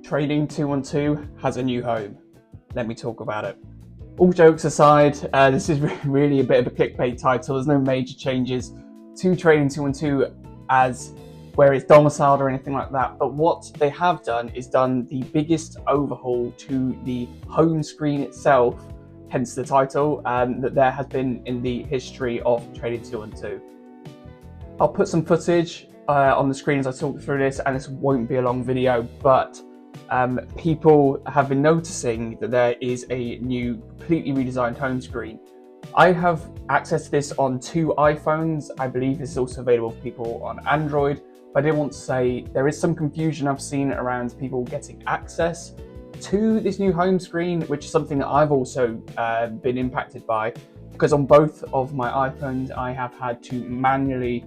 Trading212 has a new home. Let me talk about it. All jokes aside, this is really a bit of a clickbait title. There's no major changes to Trading212 as where it's domiciled or anything like that. But what they have done is done the biggest overhaul to the home screen itself, hence the title, that there has been in the history of Trading212. I'll put some footage on the screen as I talk through this, and this won't be a long video, but people have been noticing that there is a new, completely redesigned home screen. I have access to this on 2 iPhones. I believe this is also available for people on Android, but I did want to say there is some confusion I've seen around people getting access to this new home screen, which is something that I've also been impacted by, because on both of my iPhones I have had to manually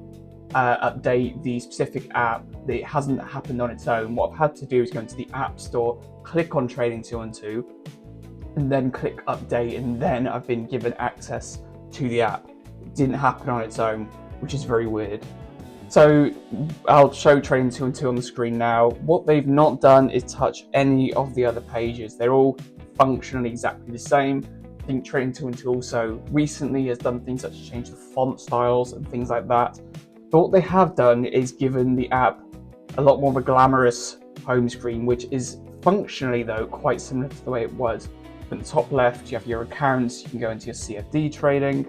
update the specific app. That it hasn't happened on its own. What I've had to do is go into the App Store, click on Trading212, and then click update, and then I've been given access to the app. It didn't happen on its own, which is very weird. So I'll show Trading212 on the screen now. What they've not done is touch any of the other pages. They're all functionally exactly the same. I think Trading212 also recently has done things such as change the font styles and things like that. But what they have done is given the app a lot more of a glamorous home screen, which is functionally, though, quite similar to the way it was. At the top left, you have your accounts. You can go into your CFD trading,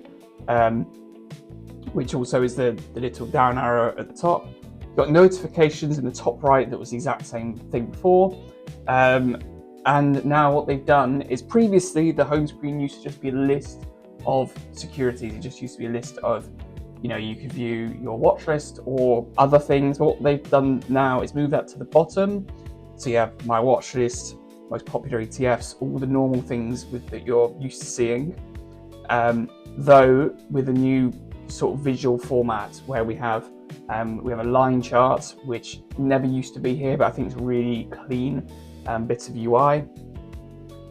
which also is the little down arrow at the top. You've got notifications in the top right. That was the exact same thing before. And now what they've done is, previously the home screen used to just be a list of securities. It just used to be a list of, you could view your watch list or other things. What they've done now is move that to the bottom. So you have my watch list, most popular ETFs, all the normal things that you're used to seeing. Though with a new sort of visual format where we have a line chart, which never used to be here, but I think it's really clean bits of UI.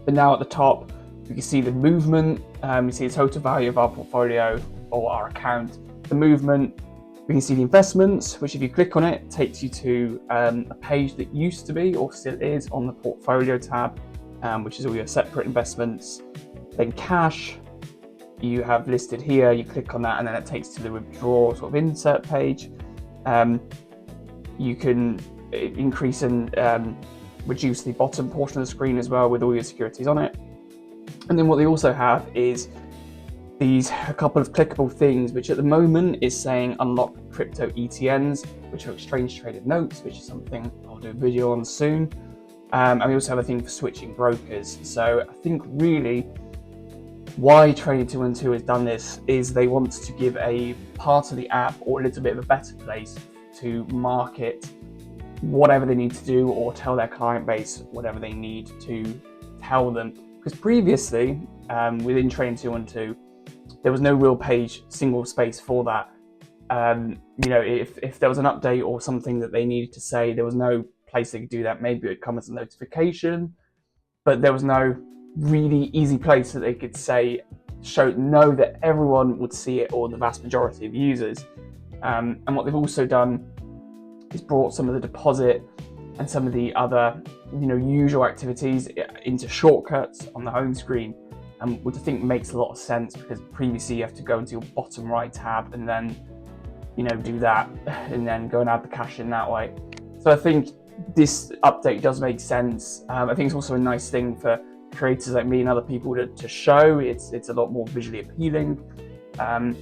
But now at the top, you can see the movement. You see the total value of our portfolio or our account. The movement, we can see the investments, which if you click on it, takes you to a page that used to be, or still is, on the portfolio tab, which is all your separate investments. Then cash, you have listed here, you click on that and then it takes to the withdraw sort of insert page. You can increase and reduce the bottom portion of the screen as well with all your securities on it. And then what they also have is a couple of clickable things, which at the moment is saying unlock crypto ETNs, which are exchange traded notes, which is something I'll do a video on soon. And we also have a thing for switching brokers. So I think really why Trading212 has done this is they want to give a part of the app, or a little bit of a better place to market whatever they need to do, or tell their client base whatever they need to tell them. Because previously, within Trading212, there was no real page, single space for that. If there was an update or something that they needed to say, there was no place they could do that. Maybe it would come as a notification, but there was no really easy place that they could know that everyone would see it, or the vast majority of users. And what they've also done is brought some of the deposit and some of the other, usual activities into shortcuts on the home screen. Which I think makes a lot of sense, because previously you have to go into your bottom right tab and then, do that, and then go and add the cash in that way. So I think this update does make sense. I think it's also a nice thing for creators like me and other people to show. It's a lot more visually appealing. And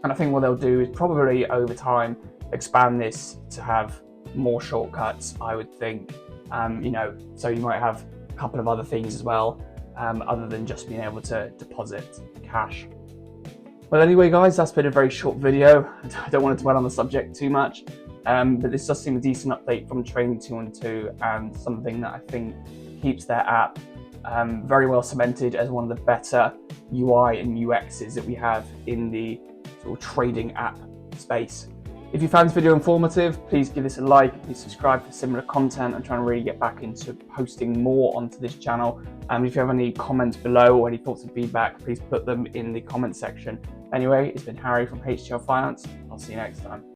I think what they'll do is probably over time expand this to have more shortcuts, I would think. So you might have a couple of other things as well. Other than just being able to deposit cash. Well, anyway, guys, that's been a very short video. I don't want to dwell on the subject too much, but this does seem a decent update from Trading212, and something that I think keeps their app very well cemented as one of the better UI and UXs that we have in the sort of trading app space. If you found this video informative, please give this a like, please subscribe for similar content. I'm trying to really get back into posting more onto this channel. If you have any comments below or any thoughts and feedback, please put them in the comment section. Anyway, it's been Harry from HTL Finance. I'll see you next time.